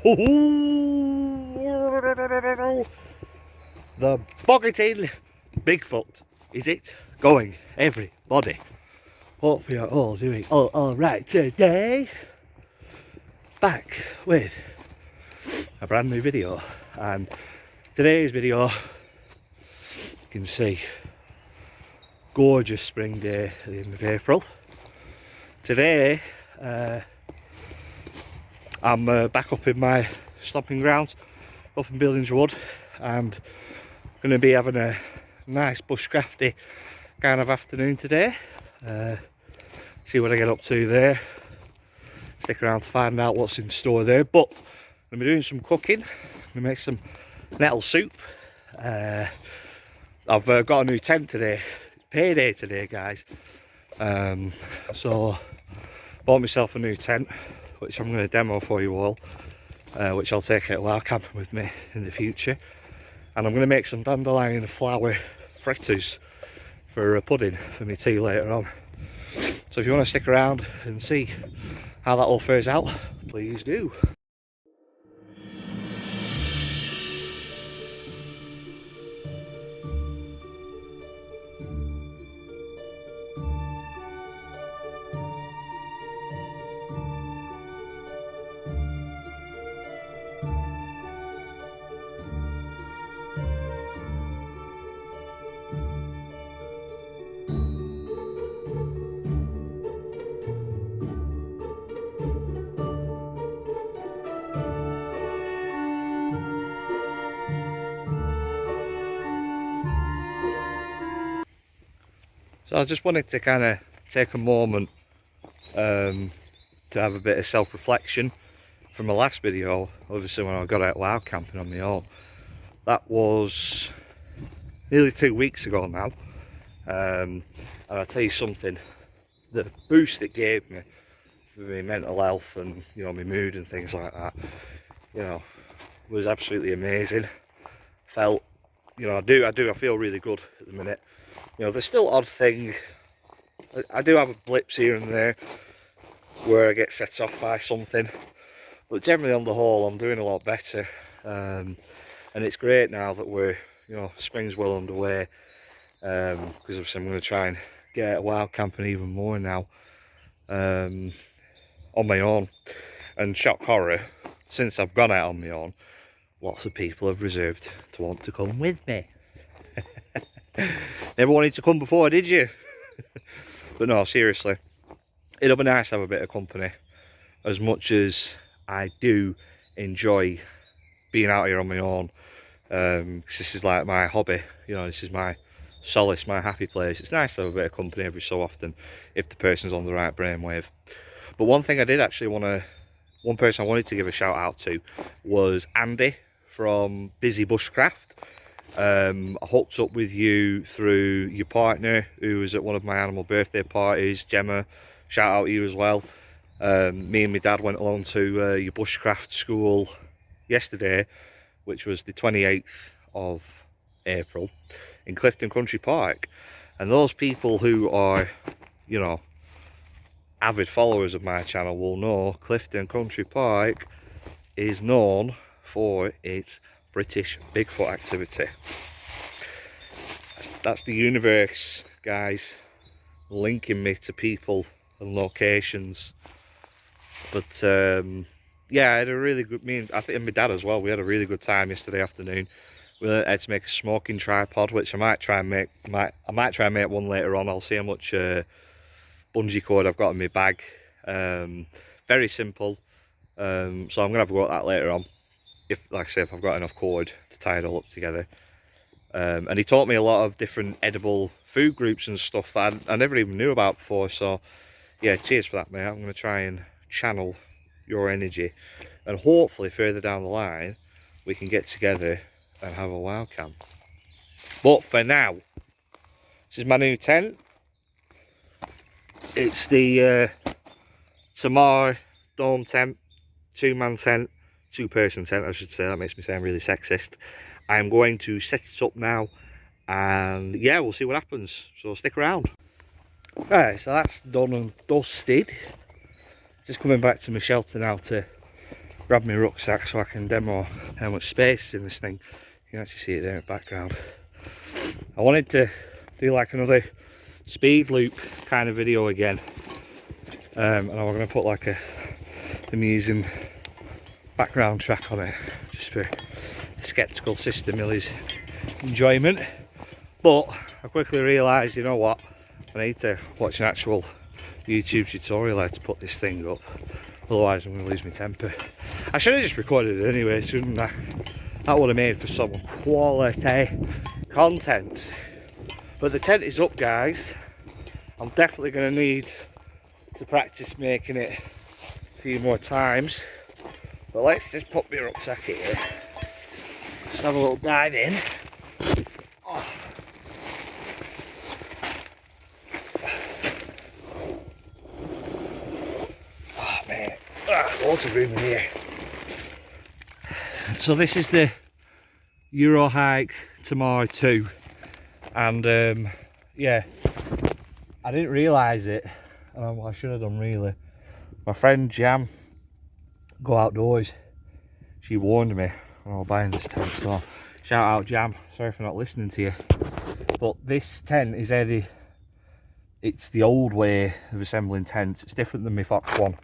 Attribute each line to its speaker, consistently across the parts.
Speaker 1: The boggy-tailed Bigfoot. Is it going, everybody? Hope we are all doing all right today. Back with a brand new video, and today's video, you can see, gorgeous spring day at the end of April. Today, I'm back up in my stomping grounds up in Billings Wood, and going to be having a nice bushcrafty kind of afternoon today. See what I get up to there. Stick around to find out what's in store there. But I'm going to be doing some cooking. I'm going to make some nettle soup. I've got a new tent today. It's payday today, guys. So bought myself a new tent, which I'm going to demo for you all, which I'll take out while camping with me in the future. And I'm going to make some dandelion flour fritters for a pudding for me tea later on. So if you want to stick around and see how that all fares out, please do. So I just wanted to kind of take a moment to have a bit of self-reflection from my last video, obviously when I got out wild camping on my own. That was nearly 2 weeks ago now, and I'll tell you something, the boost it gave me for my mental health and, you know, my mood and things like that, you know, was absolutely amazing. Felt, you know, I feel really good at the minute. You know, there's still odd thing, I do have blips here and there where I get set off by something, but generally on the whole I'm doing a lot better, and it's great now that we're, you know, spring's well underway, because obviously I'm going to try and get out wild camping even more now, on my own. And shock horror, since I've gone out on my own, lots of people have reserved to want to come with me. Never wanted to come before, did you? But no, seriously, it'll be nice to have a bit of company. As much as I do enjoy being out here on my own, because this is like my hobby, you know, this is my solace, my happy place. It's nice to have a bit of company every so often if the person's on the right brainwave. But one thing I did actually one person I wanted to give a shout out to was Andy from Bushcraft. I hooked up with you through your partner who was at one of my animal birthday parties, Gemma, shout out to you as well. Me and my dad went along to your bushcraft school yesterday, which was the 28th of April in Clifton Country Park. And those people who are, you know, avid followers of my channel will know Clifton Country Park is known for its British Bigfoot activity. That's the universe, guys, linking me to people and locations. But yeah, I had a really good, I think, and my dad as well, we had a really good time yesterday afternoon. We had to make a smoking tripod, which I might try and make, I might try and make one later on. I'll see how much bungee cord I've got in my bag. Very simple, so I'm gonna have a go at that later on, if, like I say, if I've got enough cord to tie it all up together. And he taught me a lot of different edible food groups and stuff that I never even knew about before. So yeah, cheers for that, mate. I'm going to try and channel your energy, and hopefully further down the line we can get together and have a wild camp. But for now, this is my new tent. It's the Tamar dome tent, 2-man tent, 2-person tent I should say. That makes me sound really sexist. I'm going to set it up now, and yeah, we'll see what happens, so stick around. Right, so that's done and dusted. Just coming back to my shelter now to grab my rucksack so I can demo how much space is in this thing. You can actually see it there in the background. I wanted to do like another speed loop kind of video again, and I'm going to put like a amusing background track on it, just for the skeptical sister Millie's enjoyment. But I quickly realised, you know what, I need to watch an actual YouTube tutorial how to put this thing up, otherwise I'm going to lose my temper. I should have just recorded it anyway, shouldn't I? That would have made for some quality content. But the tent is up, guys. I'm definitely going to need to practice making it a few more times. But let's just put my rucksack here, just have a little dive in. Oh. Oh man, water room in here. So this is the Euro hike tomorrow too, and yeah, I didn't realise it, and I should have done really. My friend Jam, Go Outdoors, she warned me when I was buying this tent, so shout out Jam, sorry for not listening to you. But this tent is it's the old way of assembling tents. It's different than my Fox one.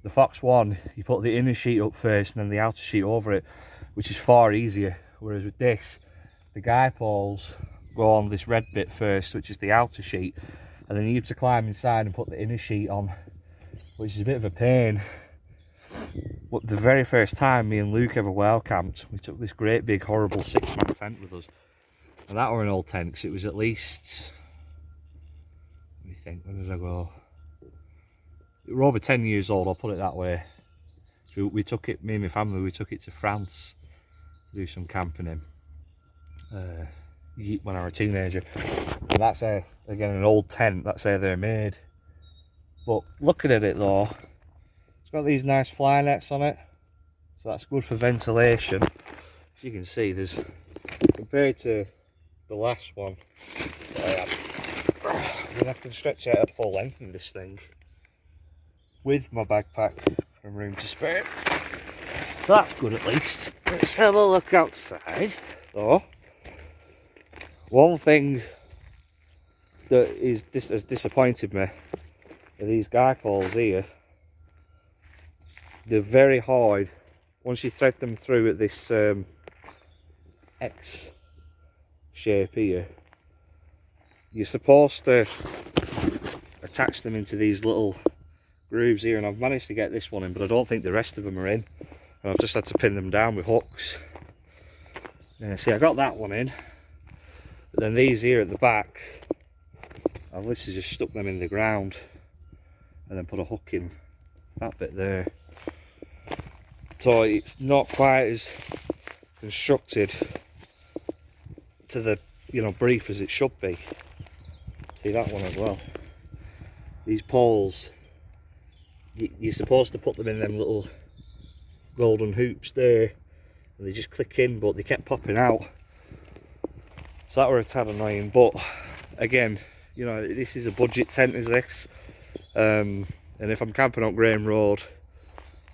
Speaker 1: The Fox one, you put the inner sheet up first and then the outer sheet over it, which is far easier. Whereas with this, the guy poles go on this red bit first, which is the outer sheet, and then you have to climb inside and put the inner sheet on, which is a bit of a pain. But the very first time me and Luke ever wild camped, we took this great big horrible 6-man tent with us, and that were an old tent because it was at least, let me think, when did I go? We were over 10 years old, I'll put it that way. So we took it, me and my family, we took it to France to do some camping in when I was a teenager. And that's again an old tent, that's how they're made. But looking at it though, it's got these nice fly nets on it, so that's good for ventilation. As you can see, there's, compared to the last one, I mean, I can stretch out at full length in this thing with my backpack and room to spare. So that's good at least. Let's have a look outside though. One thing that has disappointed me are these guy poles here. They're very hard. Once you thread them through at this X shape here, you're supposed to attach them into these little grooves here, and I've managed to get this one in, but I don't think the rest of them are in, and I've just had to pin them down with hooks. Yeah, see, I got that one in, but then these here at the back, I've literally just stuck them in the ground and then put a hook in that bit there. So it's not quite as constructed to the, you know, brief as it should be. See that one as well. These poles, you're supposed to put them in them little golden hoops there, and they just click in, but they kept popping out. So that were a tad annoying, but again, you know, this is a budget tent, is this. And if I'm camping up Graham Road,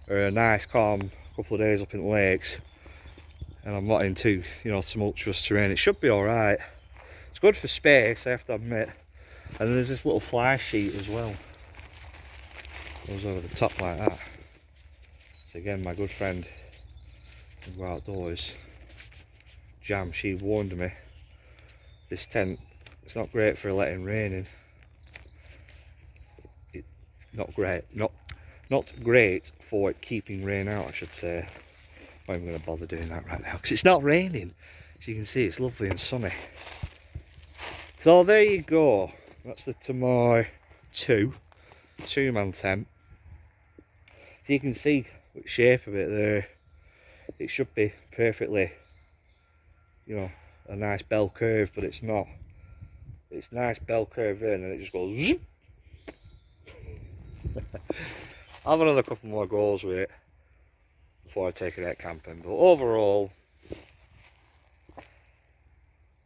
Speaker 1: or a nice calm couple of days up in the lakes, and I'm not into, you know, tumultuous terrain, it should be alright. It's good for space, I have to admit. And then there's this little fly sheet as well. Goes over the top like that. So again, my good friend who Go Outdoors, Jam, she warned me, this tent, it's not great for letting rain in. Not great for keeping rain out, I should say. I'm not even going to bother doing that right now because it's not raining. As you can see, it's lovely and sunny. So there you go. That's the Tomorrow 2-man tent. So you can see the shape of it there. It should be perfectly, you know, a nice bell curve, but it's not. It's nice bell curve there, and then it just goes zoop. I'll have another couple more goes with it before I take it out camping, but overall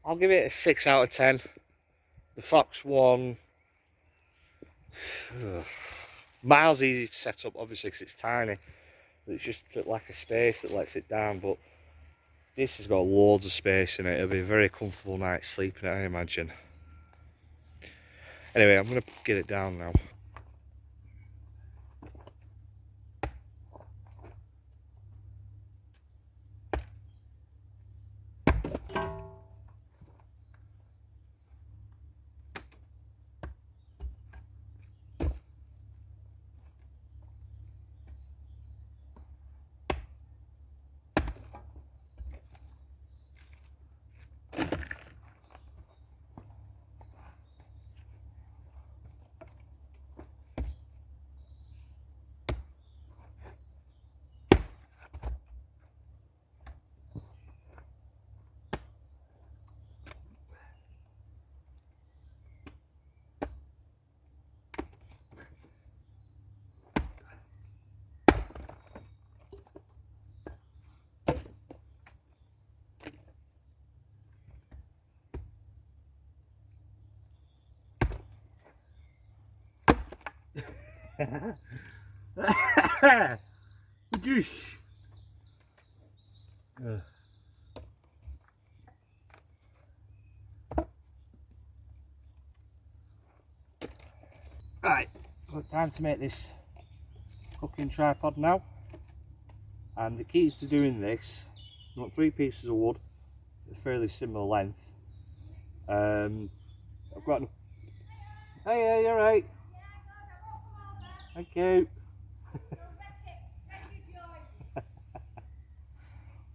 Speaker 1: I'll give it a 6 out of 10. The Fox one, miles easy to set up, obviously, because it's tiny, It's just a lack of space that lets it down, but this has got loads of space in it. It'll be a very comfortable night's sleep in it, I imagine. Anyway, I'm going to get it down now. Right, so time to make this cooking tripod now. And the key to doing this, you want 3 pieces of wood, a fairly similar length. I've got. Hey, you're right. Thank you.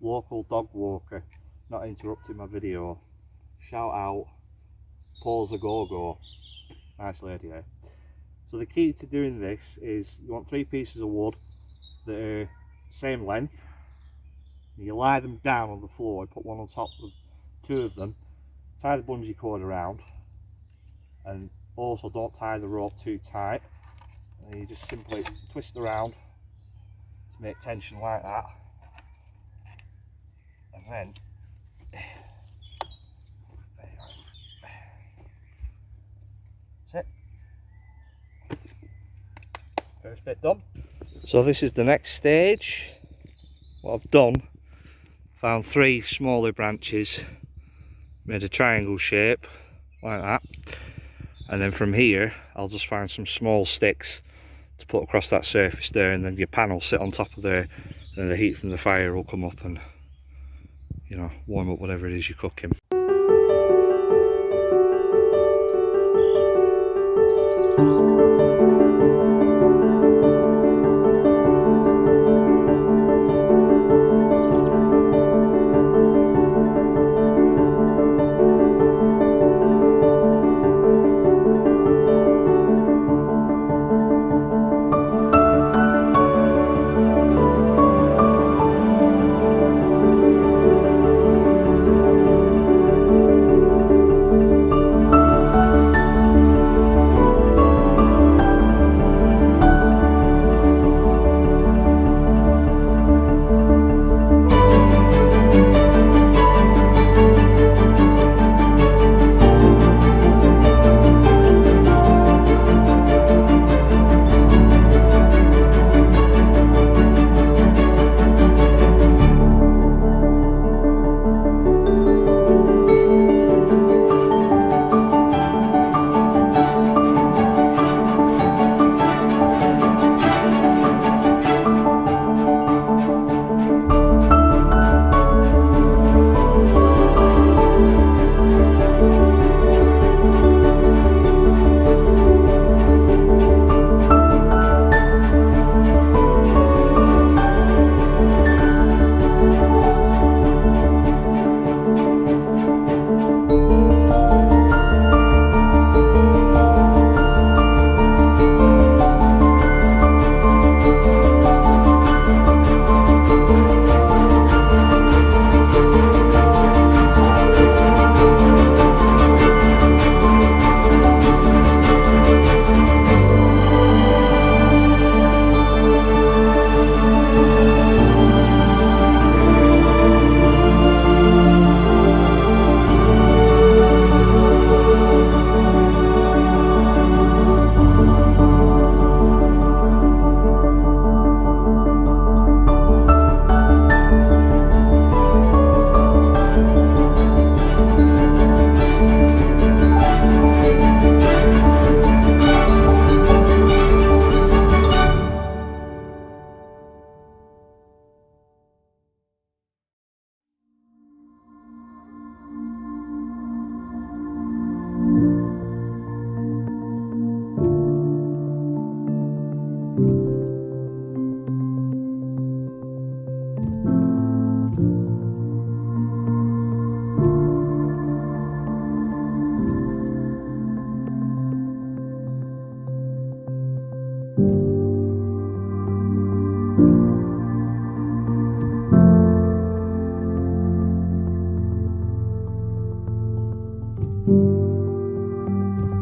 Speaker 1: Local dog walker, not interrupting my video. Shout out, Paul's a go-go. Nice lady, eh? So the key to doing this is you want 3 pieces of wood that are same length. You lie them down on the floor, you put one on top of 2 of them, tie the bungee cord around, and also don't tie the rope too tight. And you just simply twist around to make tension like that. And then that's it. First bit done. So this is the next stage. What I've done, found 3 smaller branches, made a triangle shape like that, and then from here I'll just find some small sticks to put across that surface there, and then your pan will sit on top of there, and the heat from the fire will come up and, you know, warm up whatever it is you're cooking.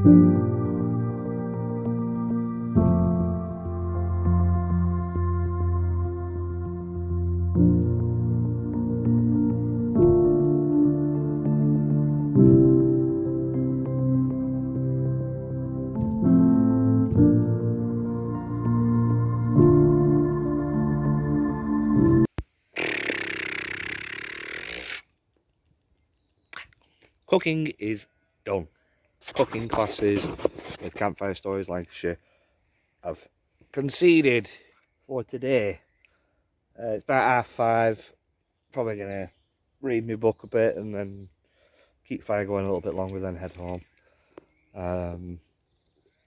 Speaker 1: Cooking is done. Cooking classes with Campfire Stories Lancashire, I've conceded for today. It's about 5:30. Probably gonna read my book a bit and then keep fire going a little bit longer, then head home.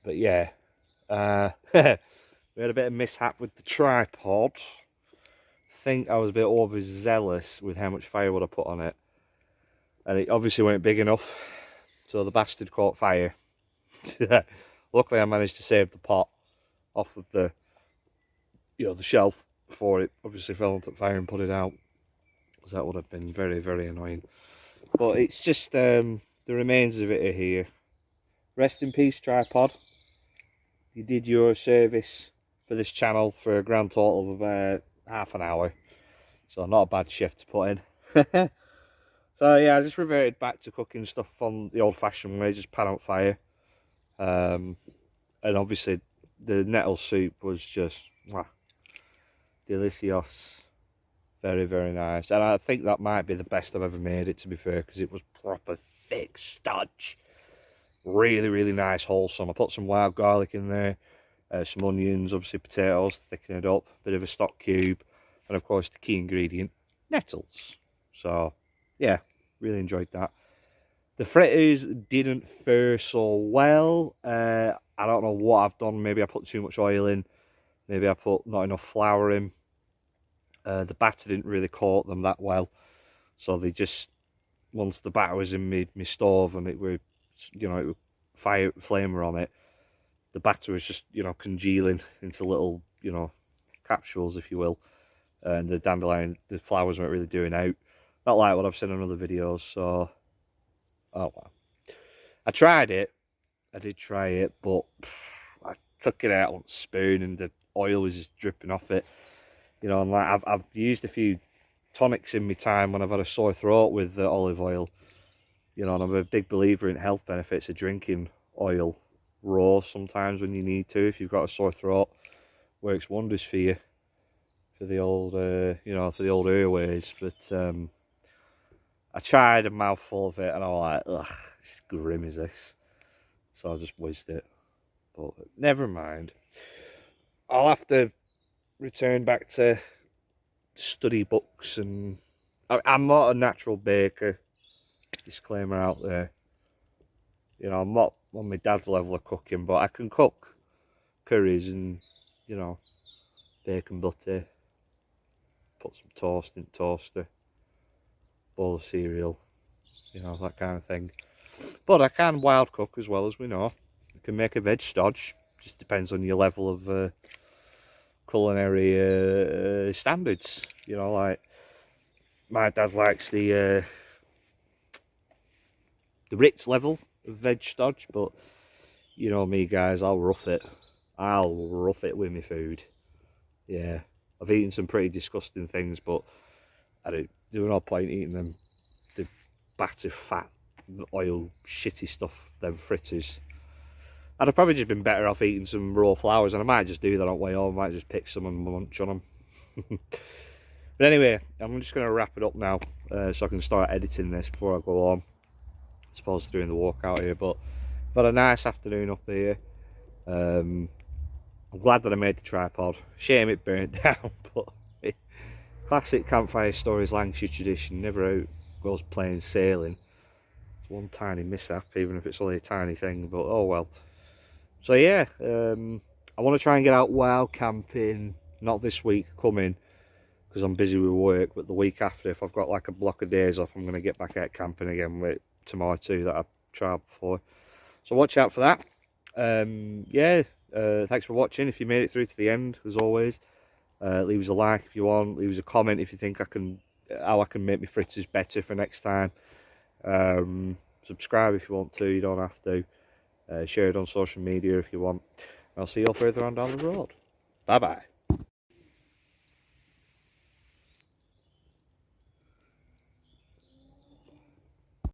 Speaker 1: But yeah, we had a bit of mishap with the tripod. I think I was a bit overzealous with how much firewood I put on it, and it obviously weren't big enough, so the bastard caught fire. Luckily I managed to save the pot off of the the shelf before it obviously fell into fire and put it out, because that would have been very, very annoying. But it's just the remains of it are here. Rest in peace, tripod. You did your service for this channel for a grand total of about half an hour, so not a bad shift to put in. So yeah, I just reverted back to cooking stuff on the old-fashioned way, just pan out fire. And obviously the nettle soup was just delicious, very, very nice. And I think that might be the best I've ever made it, to be fair, because it was proper thick stodge. Really, really nice, wholesome. I put some wild garlic in there, some onions, obviously potatoes, thicken it up, bit of a stock cube, and of course the key ingredient, nettles. So yeah, really enjoyed that. The fritters didn't fare so well. I don't know what I've done. Maybe I put too much oil in, maybe I put not enough flour in. The batter didn't really coat them that well, so they just, once the batter was in my stove and it were, it was flamer on it, the batter was just, congealing into little, capsules, if you will, and the dandelion, the flowers weren't really doing out, not like what I've seen in other videos. So oh well, I tried it, I did try it, but I took it out on a spoon and the oil was just dripping off it. And like I've used a few tonics in my time when I've had a sore throat with olive oil, and I'm a big believer in health benefits of drinking oil raw sometimes when you need to. If you've got a sore throat, works wonders for you, for the old for the old airways. But I tried a mouthful of it and I was like, ugh, it's grim as this, so I just whizzed it. But never mind, I'll have to return back to study books, and I'm not a natural baker, disclaimer out there. I'm not on my dad's level of cooking, but I can cook curries and bacon butter, put some toast in the toaster, bowl of cereal, that kind of thing. But I can wild cook as well, as we know. I can make a veg stodge, just depends on your level of culinary standards. Like my dad likes the Ritz level of veg stodge, but me, guys, I'll rough it with my food. Yeah, I've eaten some pretty disgusting things, but there's no point eating them, the batter, fat, oil, shitty stuff, them fritters. I'd have probably just been better off eating some raw flowers, and I might just do that on the way home. I might just pick some and munch on them. But anyway, I'm just going to wrap it up now, so I can start editing this before I go home. I suppose doing the walk out here, but I've had a nice afternoon up here. I'm glad that I made the tripod. Shame it burnt down, but classic Campfire Stories Lancashire tradition, never goes plain sailing. It's one tiny mishap, even if it's only a tiny thing, but oh well. So yeah, I want to try and get out wild camping, not this week coming, because I'm busy with work, but the week after, if I've got like a block of days off, I'm going to get back out camping again with tomorrow too, that I've tried before. So watch out for that. Yeah, thanks for watching. If you made it through to the end, as always, leave us a like if you want, leave us a comment if you think how I can make my fritters better for next time. Subscribe if you want to, you don't have to. Share it on social media if you want. I'll see you all further on down the road. Bye bye.